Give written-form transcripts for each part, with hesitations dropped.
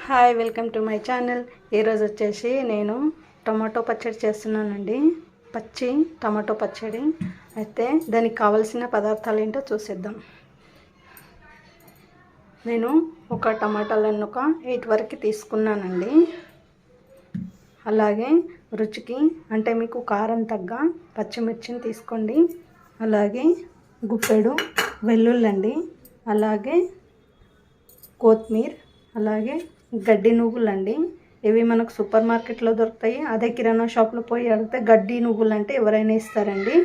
Hi, welcome to my channel. ఈరోజు వచ్చేసి నేను టమాటో పచ్చడి చేస్తున్నానండి. పచ్చి టమాటో పచ్చడి. అయితే దానికి కావలసిన పదార్థాలు ఏంటో చూసేద్దాం. నేను ఒక టమాటాలను ఒక 8 వరకు తీసుకున్నానండి. అలాగే రుచికి అంటే మీకు కారం తగ్గ పచ్చిమిర్చిని తీసుకోండి. అలాగే గుప్పెడు వెల్లుల్లండి, అలాగే కొత్తిమీర, అలాగే గడ్డి నువ్వులండి. ఇవి మనకు సూపర్ మార్కెట్లో దొరుకుతాయి. అదే కిరాణా షాప్లో పోయి అడిగితే గడ్డి నువ్వులు అంటే ఎవరైనా ఇస్తారండి.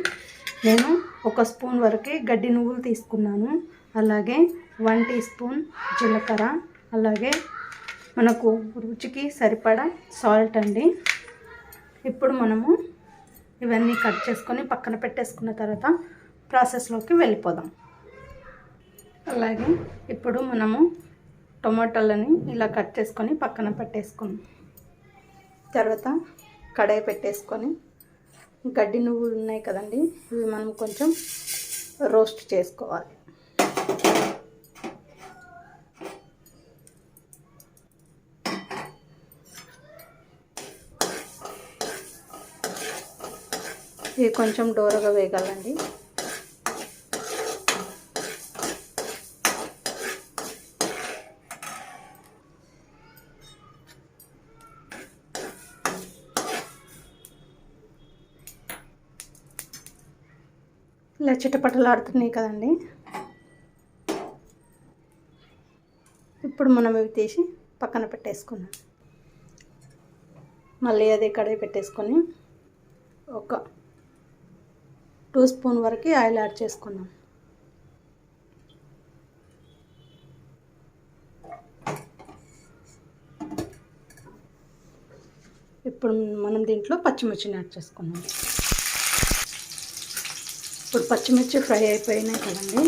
నేను 1 స్పూన్ వరకు గడ్డి నువ్వులు తీసుకున్నాను. అలాగే 1 టీ స్పూన్ జీలకర్ర, అలాగే మనకు రుచికి సరిపడా సాల్ట్ అండి. ఇప్పుడు మనము ఇవన్నీ కట్ చేసుకొని పక్కన పెట్టేసుకున్న తర్వాత ప్రాసెస్లోకి వెళ్ళిపోదాం. అలాగే ఇప్పుడు మనము టమాటాలని ఇలా కట్ చేసుకొని పక్కన పెట్టేసుకున్నాం. తర్వాత కడాయి పెట్టేసుకొని గడ్డి నువ్వులు ఉన్నాయి కదండి, ఇవి మనం కొంచెం రోస్ట్ చేసుకోవాలి. ఇవి కొంచెం దోరగా వేగాలండి. ఇలా చిటపటలాడుతున్నాయి కదండి. ఇప్పుడు మనం ఇవి తీసి పక్కన పెట్టేసుకున్నాం. మళ్ళీ అదే కడాయి పెట్టేసుకొని ఒక 2 స్పూన్ వరకు ఆయిల్ యాడ్ చేసుకున్నాం. ఇప్పుడు మనం దీంట్లో పచ్చిమిర్చిని యాడ్ చేసుకున్నాం. ఇప్పుడు పచ్చిమిర్చి ఫ్రై అయిపోయినాయి కదండి,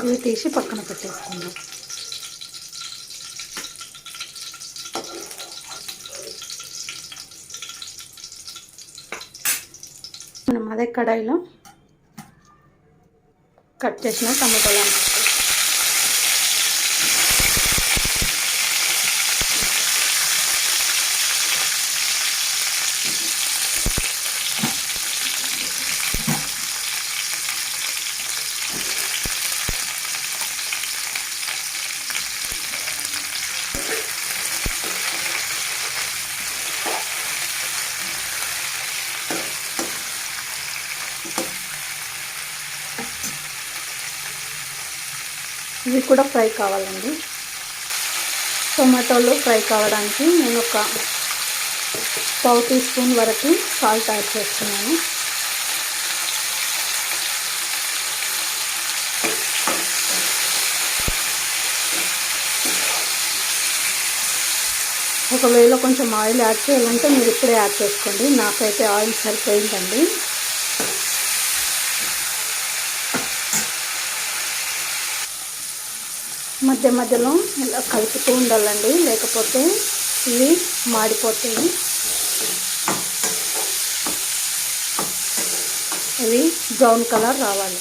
ఇవి తీసి పక్కన పెట్టేసుకుందాం. మనం అదే కడాయిలో కట్ చేసిన టమాటాలు ఇవి కూడా ఫ్రై కావాలండి. టొమాటోలు ఫ్రై కావడానికి నేను ఒక 1/2 టీ స్పూన్ వరకు సాల్ట్ యాడ్ చేస్తున్నాను. ఒకవేళ కొంచెం ఆయిల్ యాడ్ చేయాలంటే మీరు ఇప్పుడే యాడ్ చేసుకోండి. నాకైతే ఆయిల్ సరిపోయిందండి. మధ్య మధ్యలో ఇలా కలుపుతూ ఉండాలండి, లేకపోతే ఇవి మాడిపోతాయి. ఇవి బ్రౌన్ కలర్ రావాలి.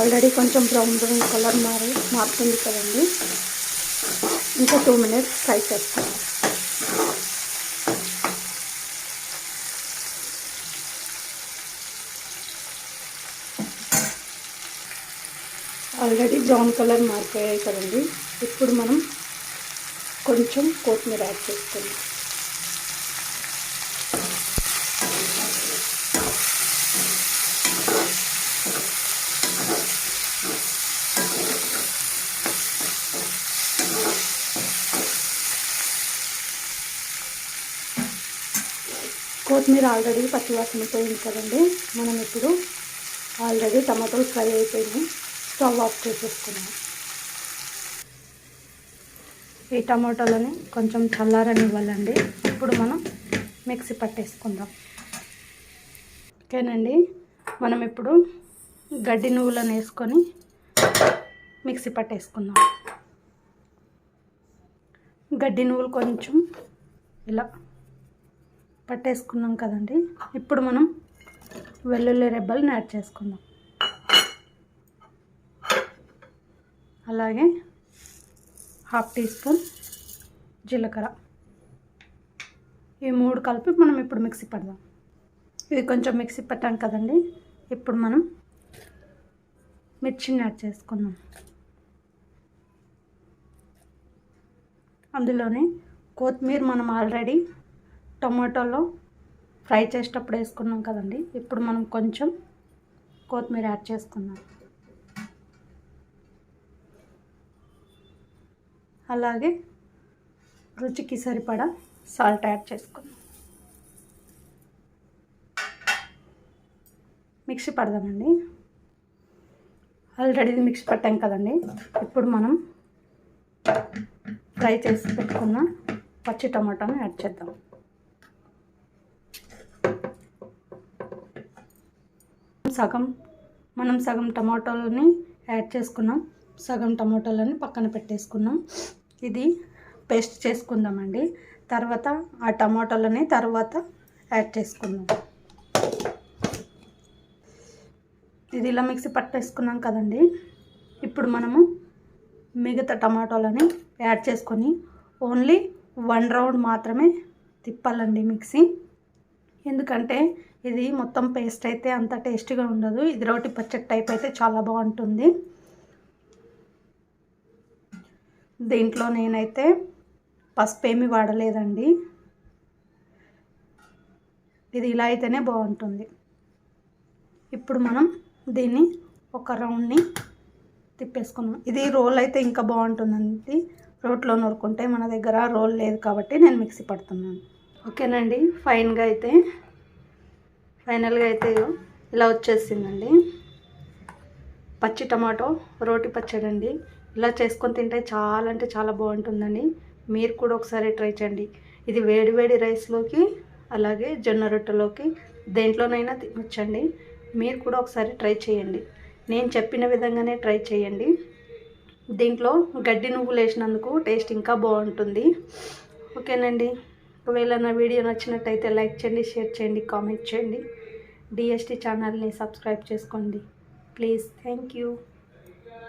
ఆల్రెడీ కొంచెం బ్రౌన్ కలర్ మారుతుంది కదండి. ఇంకా 2 మినిట్స్ ఫ్రై చేస్తాను. ఆల్రెడీ బ్రౌన్ కలర్ మారిపోయాయి కదండి. ఇప్పుడు మనం కొంచెం కొత్తిమీర యాడ్ చేసుకుందాం. కొత్తిమీర ఆల్రెడీ పచ్చివాసన పోయింది కదండి. మనం ఇప్పుడు ఆల్రెడీ టమాటోలు ఫ్రై అయిపోయినాయి. స్టవ్ ఆఫ్ చేసేసుకున్నాం. ఈ టమాటోలని కొంచెం చల్లారనివ్వాలండి. ఇప్పుడు మనం మిక్సీ పట్టేసుకుందాం. ఓకేనండి, మనం ఇప్పుడు గడ్డి నువ్వులను వేసుకొని మిక్సీ పట్టేసుకుందాం. గడ్డి నువ్వులు కొంచెం ఇలా పట్టేసుకున్నాం కదండి. ఇప్పుడు మనం వెల్లుల్లి రెబ్బల్ని యాడ్ చేసుకుందాం. అలాగే 1/2 టీ స్పూన్ జీలకర్ర. ఈ 3 కలిపి మనం ఇప్పుడు మిక్సీ పడదాం. ఇది కొంచెం మిక్సీ పట్టాం కదండి. ఇప్పుడు మనం మిర్చిని యాడ్ చేసుకుందాం. అందులోనే కొత్తిమీర మనం ఆల్రెడీ టమాటోలో ఫ్రై చేసేటప్పుడు వేసుకున్నాం కదండి. ఇప్పుడు మనం కొంచెం కొత్తిమీర యాడ్ చేసుకుందాం. అలాగే రుచికి సరిపడా సాల్ట్ యాడ్ చేసుకుందాం. మిక్సీ పడదామండి. ఆల్రెడీ మిక్సీ పట్టాం కదండి. ఇప్పుడు మనం ఫ్రై చేసి పెట్టుకున్న పచ్చి టమాటాను యాడ్ చేద్దాం. మనం సగం టమాటోలని యాడ్ చేసుకున్నాం. సగం టమాటోలని పక్కన పెట్టేసుకున్నాం. ఇది పేస్ట్ చేసుకుందామండి. తర్వాత ఆ టమాటోలని తర్వాత యాడ్ చేసుకుందాం. ఇది ఇలా మిక్సీ పట్టేసుకున్నాం కదండి. ఇప్పుడు మనము మిగతా టమాటోలని యాడ్ చేసుకొని ఓన్లీ 1 రౌండ్ మాత్రమే తిప్పాలండి మిక్సీ. ఎందుకంటే ఇది మొత్తం పేస్ట్ అయితే అంత టేస్టీగా ఉండదు. ఇది రోటి పచ్చడి టైప్ అయితే చాలా బాగుంటుంది. దీంట్లో నేనైతే పసుపు ఏమీ వాడలేదండి. ఇది ఇలా అయితేనే బాగుంటుంది. ఇప్పుడు మనం దీన్ని ఒక రౌండ్ని తిప్పేసుకున్నాం. ఇది రోల్ అయితే ఇంకా బాగుంటుందండి. రోట్లో నూరుకుంటే మన దగ్గర రోల్ లేదు కాబట్టి నేను మిక్సీ పడుతున్నాను. ఓకేనండి. ఫైనల్గా అయితే ఇలా వచ్చేసిందండి పచ్చి టమాటో రోటి పచ్చడి అండి. ఇలా చేసుకొని తింటే చాలా అంటే చాలా బాగుంటుందండి. మీరు కూడా ఒకసారి ట్రై చేయండి. ఇది వేడి వేడి రైస్లోకి అలాగే జొన్న రొట్టెలోకి దేంట్లోనైనా తినొచ్చండి. మీరు కూడా ఒకసారి ట్రై చేయండి. నేను చెప్పిన విధంగానే ట్రై చేయండి. దీంట్లో గడ్డి నువ్వులు వేసినందుకు టేస్ట్ ఇంకా బాగుంటుంది. ఓకేనండి. ఒకవేళ నా వీడియో నచ్చినట్టయితే లైక్ చేయండి, షేర్ చేయండి, కామెంట్ చేయండి. డిఎస్టీ ఛానల్ని సబ్స్క్రైబ్ చేసుకోండి ప్లీజ్. Thank you.